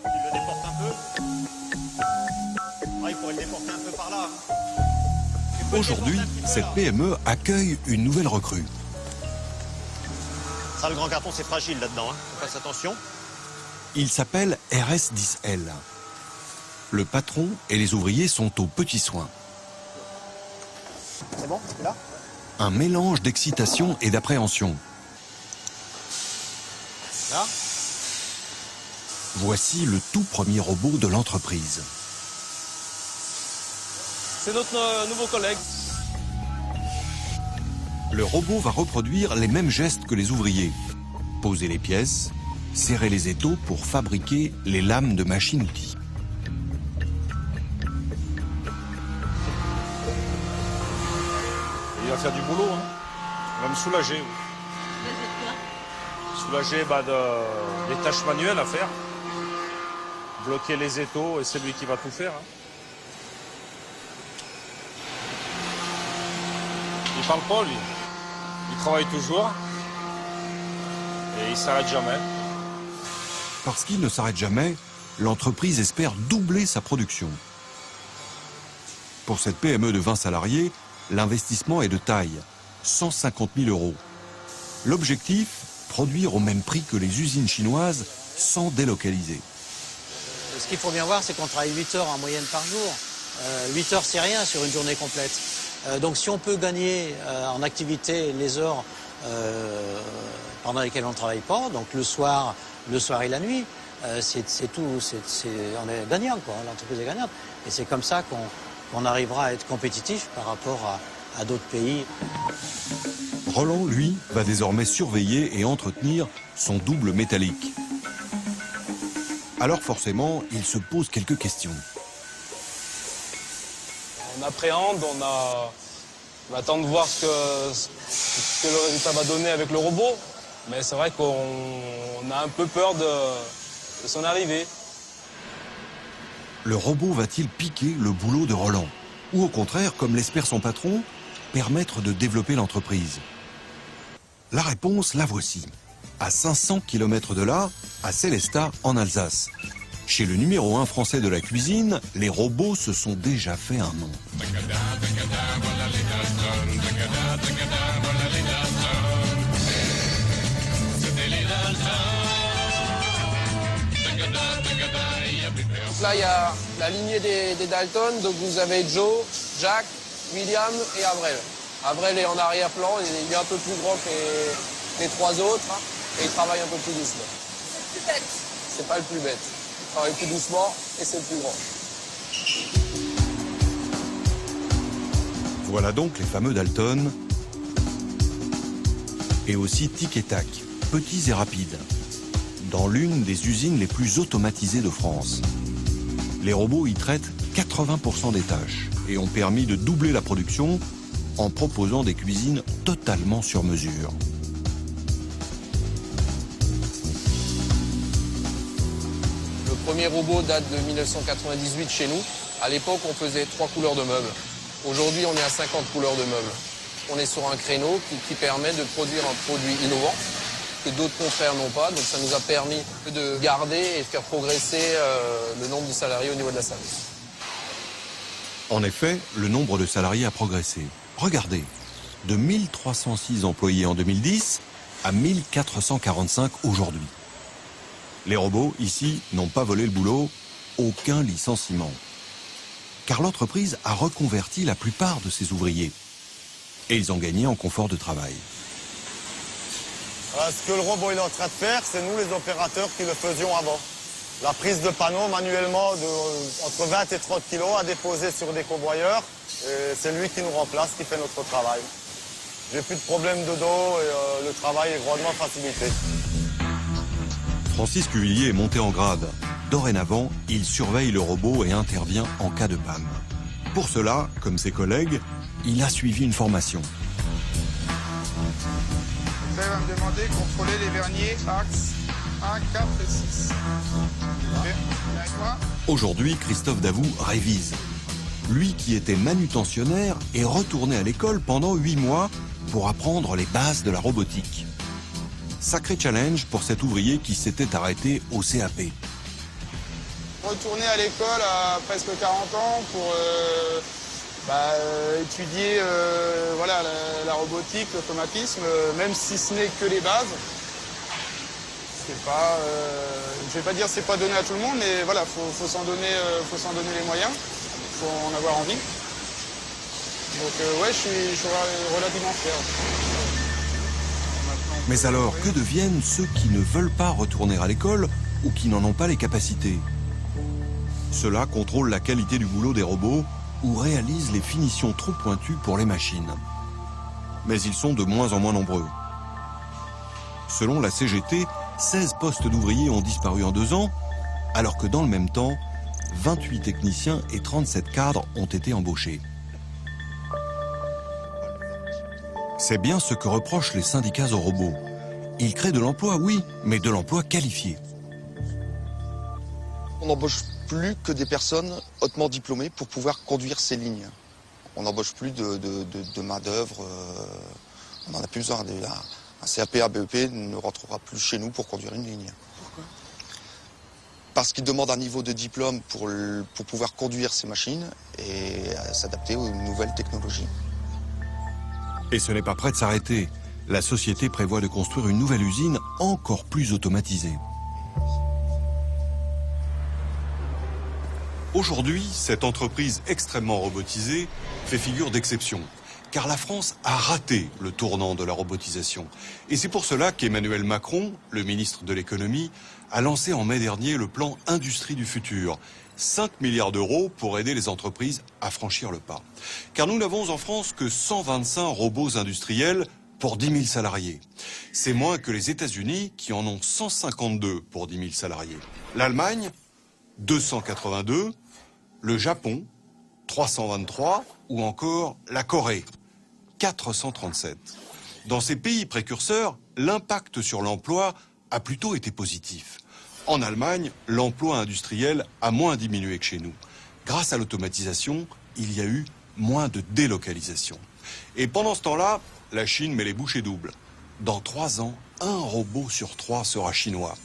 le déporte un peu. Ah, il pourrait le déporter un peu par là. Aujourd'hui, cette PME accueille une nouvelle recrue. Ça, le grand carton, c'est fragile là-dedans. Hein. Fasse attention. Il s'appelle RS10L. Le patron et les ouvriers sont aux petits soins. C'est bon, là? Un mélange d'excitation et d'appréhension. Là? Voici le tout premier robot de l'entreprise. C'est notre nouveau collègue. Le robot va reproduire les mêmes gestes que les ouvriers. Poser les pièces, serrer les étaux pour fabriquer les lames de machine-outils. Il va faire du boulot, hein. Il va me soulager. Soulager des tâches manuelles à faire. Bloquer les étaux et c'est lui qui va tout faire. Hein. Il parle pas, lui. Il travaille toujours. Et il s'arrête jamais. Parce qu'il ne s'arrête jamais, l'entreprise espère doubler sa production. Pour cette PME de 20 salariés, l'investissement est de taille, 150 000 €. L'objectif, produire au même prix que les usines chinoises sans délocaliser. Ce qu'il faut bien voir, c'est qu'on travaille 8 heures en moyenne par jour. 8 heures, c'est rien sur une journée complète. Donc si on peut gagner en activité les heures pendant lesquelles on ne travaille pas, donc le soir et la nuit, c'est tout, on est gagnant, quoi. L'entreprise est gagnante. Et c'est comme ça qu'on arrivera à être compétitif par rapport à d'autres pays. Roland, lui, va désormais surveiller et entretenir son double métallique. Alors forcément, il se pose quelques questions. On appréhende, on attend de voir ce que le résultat va donner avec le robot. Mais c'est vrai qu'on a un peu peur de son arrivée. Le robot va-t-il piquer le boulot de Roland? Ou au contraire, comme l'espère son patron, permettre de développer l'entreprise? La réponse, la voici. À 500 km de là, à Sélestat, en Alsace. Chez le numéro 1 français de la cuisine, les robots se sont déjà fait un nom. Donc là, il y a la lignée des Dalton. Donc vous avez Joe, Jack, William et Avril. Avril est en arrière-plan, il est un peu plus grand que les trois autres et il travaille un peu plus doucement. C'est pas le plus bête. Il travaille plus doucement et c'est le plus grand. Voilà donc les fameux Dalton et aussi Tic et Tac, petits et rapides, dans l'une des usines les plus automatisées de France. Les robots y traitent 80% des tâches et ont permis de doubler la production en proposant des cuisines totalement sur mesure. Le premier robot date de 1998 chez nous. À l'époque, on faisait 3 couleurs de meubles. Aujourd'hui, on est à 50 couleurs de meubles. On est sur un créneau qui permet de produire un produit innovant que d'autres confrères n'ont pas. Donc ça nous a permis de garder et de faire progresser le nombre de salariés au niveau de la salle. En effet, le nombre de salariés a progressé. Regardez, de 1306 employés en 2010 à 1445 aujourd'hui. Les robots, ici, n'ont pas volé le boulot, aucun licenciement. Car l'entreprise a reconverti la plupart de ses ouvriers. Et ils ont gagné en confort de travail. Ce que le robot est en train de faire, c'est nous les opérateurs qui le faisions avant. La prise de panneaux manuellement entre 20 et 30 kilos à déposer sur des convoyeurs. C'est lui qui nous remplace, qui fait notre travail. J'ai plus de problème de dos et le travail est grandement facilité. Francis Cuvillier est monté en grade. Dorénavant, il surveille le robot et intervient en cas de panne. Pour cela, comme ses collègues, il a suivi une formation. Vous allez me demander de contrôler les verniers axes 1, 4 et 6. Aujourd'hui, Christophe Davout révise. Lui qui était manutentionnaire est retourné à l'école pendant 8 mois pour apprendre les bases de la robotique. Sacré challenge pour cet ouvrier qui s'était arrêté au CAP. Retourner à l'école à presque 40 ans pour étudier voilà, la robotique, l'automatisme, même si ce n'est que les bases. C'est pas, je vais pas dire c'est pas donné à tout le monde, mais voilà, faut s'en donner les moyens, faut en avoir envie. Donc ouais, je suis relativement fier. Mais alors, que deviennent ceux qui ne veulent pas retourner à l'école ou qui n'en ont pas les capacités? Ceux-là contrôlent la qualité du boulot des robots ou réalisent les finitions trop pointues pour les machines. Mais ils sont de moins en moins nombreux. Selon la CGT, 16 postes d'ouvriers ont disparu en 2 ans, alors que dans le même temps, 28 techniciens et 37 cadres ont été embauchés. C'est bien ce que reprochent les syndicats aux robots. Ils créent de l'emploi, oui, mais de l'emploi qualifié. On n'embauche plus que des personnes hautement diplômées pour pouvoir conduire ces lignes. On n'embauche plus de main-d'œuvre. On n'en a plus besoin. Un CAP, un BEP ne rentrera plus chez nous pour conduire une ligne. Pourquoi? Parce qu'il demande un niveau de diplôme pour pouvoir conduire ces machines et s'adapter aux nouvelles technologies. Et ce n'est pas prêt de s'arrêter. La société prévoit de construire une nouvelle usine encore plus automatisée. Aujourd'hui, cette entreprise extrêmement robotisée fait figure d'exception, car la France a raté le tournant de la robotisation. Et c'est pour cela qu'Emmanuel Macron, le ministre de l'économie, a lancé en mai dernier le plan Industrie du futur. 5 milliards d'euros pour aider les entreprises à franchir le pas. Car nous n'avons en France que 125 robots industriels pour 10 000 salariés. C'est moins que les États-Unis qui en ont 152 pour 10 000 salariés. L'Allemagne, 282, le Japon, 323 ou encore la Corée, 437. Dans ces pays précurseurs, l'impact sur l'emploi a plutôt été positif. En Allemagne, l'emploi industriel a moins diminué que chez nous. Grâce à l'automatisation, il y a eu moins de délocalisation. Et pendant ce temps-là, la Chine met les bouchées doubles. Dans 3 ans, 1 robot sur 3 sera chinois.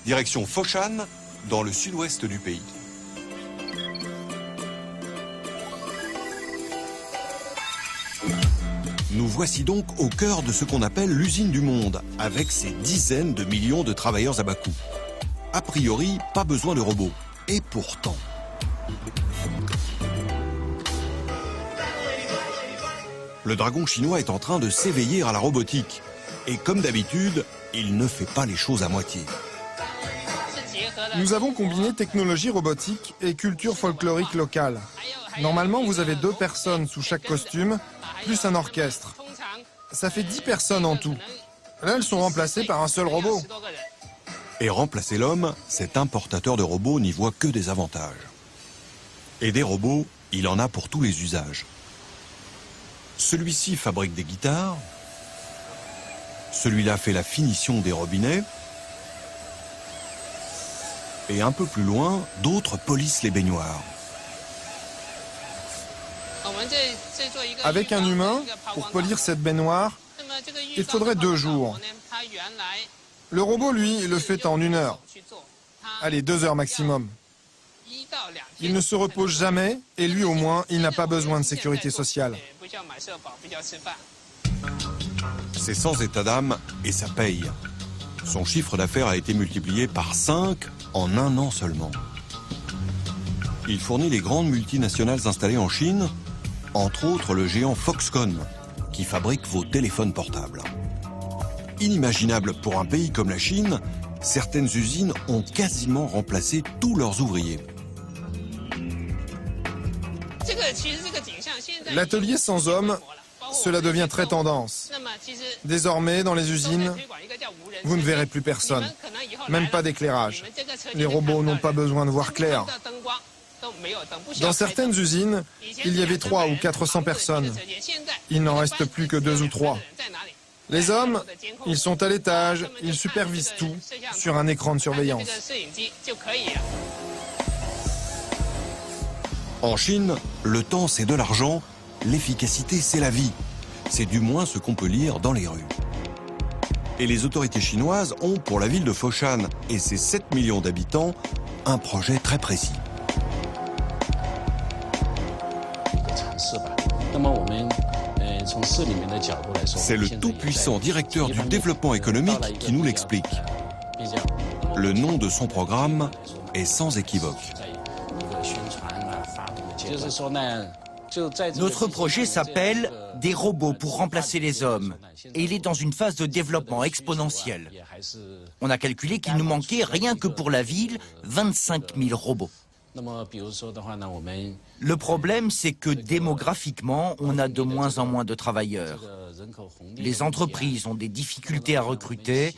Direction Foshan, dans le sud-ouest du pays. Nous voici donc au cœur de ce qu'on appelle l'usine du monde, avec ses dizaines de millions de travailleurs à bas coût. A priori, pas besoin de robots. Et pourtant... Le dragon chinois est en train de s'éveiller à la robotique. Et comme d'habitude, il ne fait pas les choses à moitié. Nous avons combiné technologie robotique et culture folklorique locale. Normalement, vous avez 2 personnes sous chaque costume, plus un orchestre. Ça fait 10 personnes en tout. Là, elles sont remplacées par un seul robot. Et remplacer l'homme, cet importateur de robots n'y voit que des avantages. Et des robots, il en a pour tous les usages. Celui-ci fabrique des guitares, celui-là fait la finition des robinets, et un peu plus loin, d'autres polissent les baignoires. Avec un humain, pour polir cette baignoire, il faudrait 2 jours. Le robot, lui, le fait en 1 heure. Allez, 2 heures maximum. Il ne se repose jamais et lui, au moins, il n'a pas besoin de sécurité sociale. C'est sans état d'âme et ça paye. Son chiffre d'affaires a été multiplié par 5 en 1 an seulement. Il fournit les grandes multinationales installées en Chine, entre autres le géant Foxconn, qui fabrique vos téléphones portables. Inimaginable pour un pays comme la Chine, certaines usines ont quasiment remplacé tous leurs ouvriers. L'atelier sans hommes, cela devient très tendance. Désormais, dans les usines, vous ne verrez plus personne, même pas d'éclairage. Les robots n'ont pas besoin de voir clair. Dans certaines usines, il y avait 300 ou 400 personnes. Il n'en reste plus que 2 ou 3. Les hommes, ils sont à l'étage, ils supervisent tout sur un écran de surveillance. En Chine, le temps c'est de l'argent, l'efficacité c'est la vie. C'est du moins ce qu'on peut lire dans les rues. Et les autorités chinoises ont, pour la ville de Foshan et ses 7 millions d'habitants, un projet très précis. C'est le tout-puissant directeur du développement économique qui nous l'explique. Le nom de son programme est sans équivoque. Notre projet s'appelle « Des robots pour remplacer les hommes » et il est dans une phase de développement exponentiel. On a calculé qu'il nous manquait, rien que pour la ville, 25 000 robots. Le problème, c'est que démographiquement, on a de moins en moins de travailleurs. Les entreprises ont des difficultés à recruter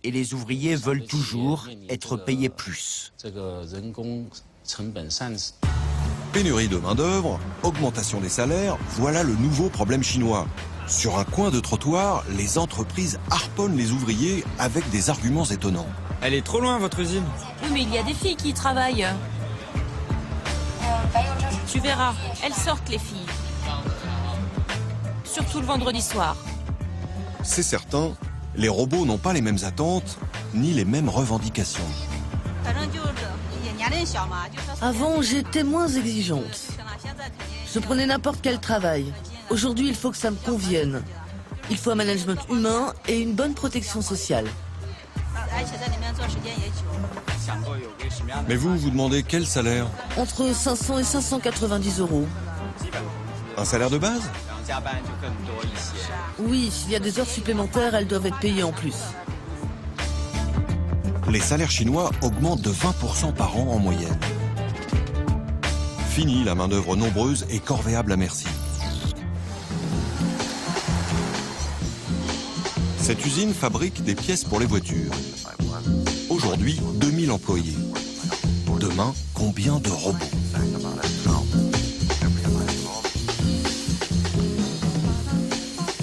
et les ouvriers veulent toujours être payés plus. Pénurie de main-d'œuvre, augmentation des salaires, voilà le nouveau problème chinois. Sur un coin de trottoir, les entreprises harponnent les ouvriers avec des arguments étonnants. Elle est trop loin, votre usine. Oui, mais il y a des filles qui y travaillent. Tu verras, elles sortent, les filles. Surtout le vendredi soir. C'est certain, les robots n'ont pas les mêmes attentes, ni les mêmes revendications. Avant, j'étais moins exigeante. Je prenais n'importe quel travail. Aujourd'hui, il faut que ça me convienne. Il faut un management humain et une bonne protection sociale. Mais vous demandez quel salaire? Entre 500 et 590 euros. Un salaire de base? Oui, s'il y a des heures supplémentaires, elles doivent être payées en plus. Les salaires chinois augmentent de 20% par an en moyenne. Fini la main-d'œuvre nombreuse et corvéable à merci. Cette usine fabrique des pièces pour les voitures. Aujourd'hui, 2000 employés. Demain, combien de robots?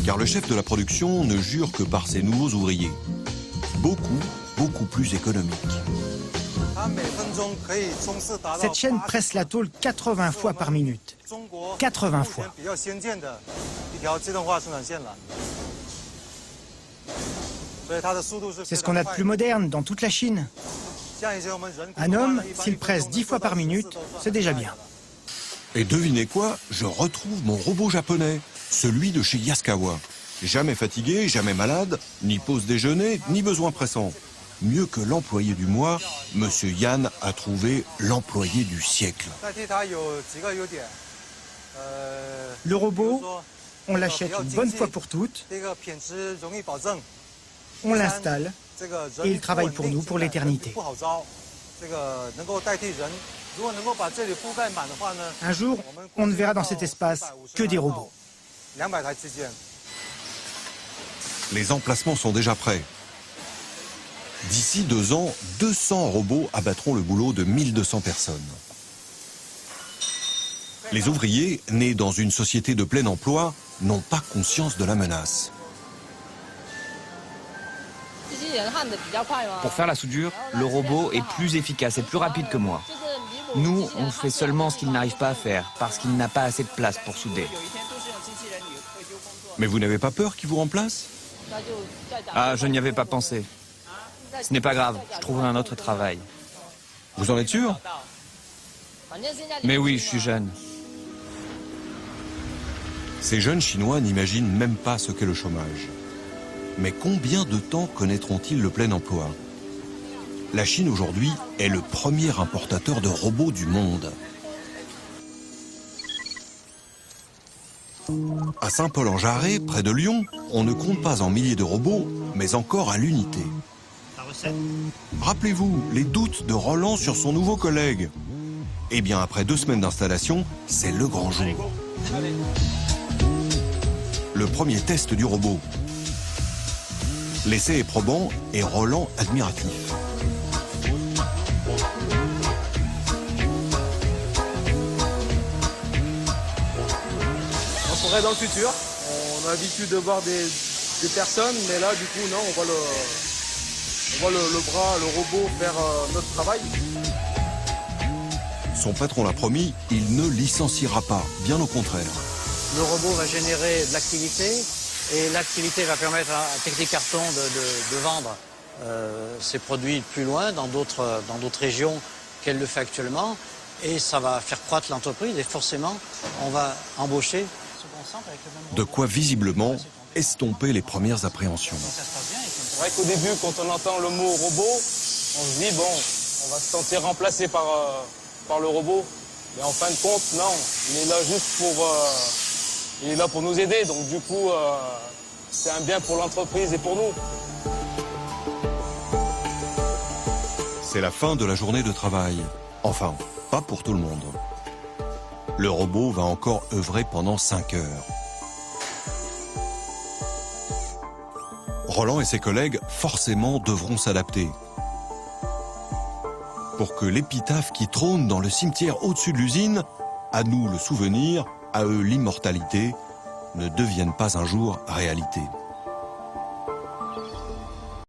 Car le chef de la production ne jure que par ses nouveaux ouvriers. Beaucoup plus économiques. Cette chaîne presse la tôle 80 fois par minute. 80 fois. C'est ce qu'on a de plus moderne dans toute la Chine. Un homme, s'il presse 10 fois par minute, c'est déjà bien. Et devinez quoi? Je retrouve mon robot japonais, celui de chez Yaskawa. Jamais fatigué, jamais malade, ni pause déjeuner, ni besoin pressant. Mieux que l'employé du mois, Monsieur Yan a trouvé l'employé du siècle. Le robot, on l'achète une bonne fois pour toutes, on l'installe et il travaille pour nous pour l'éternité. Un jour, on ne verra dans cet espace que des robots. Les emplacements sont déjà prêts. D'ici 2 ans, 200 robots abattront le boulot de 1200 personnes. Les ouvriers, nés dans une société de plein emploi, n'ont pas conscience de la menace. Pour faire la soudure, le robot est plus efficace et plus rapide que moi. Nous, on fait seulement ce qu'il n'arrive pas à faire, parce qu'il n'a pas assez de place pour souder. Mais vous n'avez pas peur qu'il vous remplace? Ah, je n'y avais pas pensé. Ce n'est pas grave, je trouverai un autre travail. Vous en êtes sûr? Mais oui, je suis jeune. Ces jeunes Chinois n'imaginent même pas ce qu'est le chômage. Mais combien de temps connaîtront-ils le plein emploi? La Chine aujourd'hui est le premier importateur de robots du monde. À Saint-Paul-en-Jarret, près de Lyon, on ne compte pas en milliers de robots, mais encore à l'unité. Rappelez-vous les doutes de Roland sur son nouveau collègue. Eh bien, après 2 semaines d'installation, c'est le grand jour. Le premier test du robot. L'essai est probant et Roland admiratif. On serait dans le futur. On a l'habitude de voir des personnes, mais là, du coup, non, on voit le bras, le robot faire notre travail. Son patron l'a promis, il ne licenciera pas, bien au contraire. Le robot va générer de l'activité, Et l'activité va permettre à Technique Carton de vendre ses produits plus loin, dans d'autres régions qu'elle le fait actuellement. Et ça va faire croître l'entreprise et forcément, on va embaucher. De quoi visiblement estomper les premières appréhensions. C'est vrai qu'au début, quand on entend le mot robot, on se dit, bon, on va se sentir remplacé par le robot. Mais en fin de compte, non, il est là juste il est là pour nous aider. Donc du coup, c'est un bien pour l'entreprise et pour nous. C'est la fin de la journée de travail. Enfin, pas pour tout le monde. Le robot va encore œuvrer pendant 5 heures. Roland et ses collègues, forcément, devront s'adapter. Pour que l'épitaphe qui trône dans le cimetière au-dessus de l'usine, à nous le souvenir, à eux l'immortalité, ne devienne pas un jour réalité.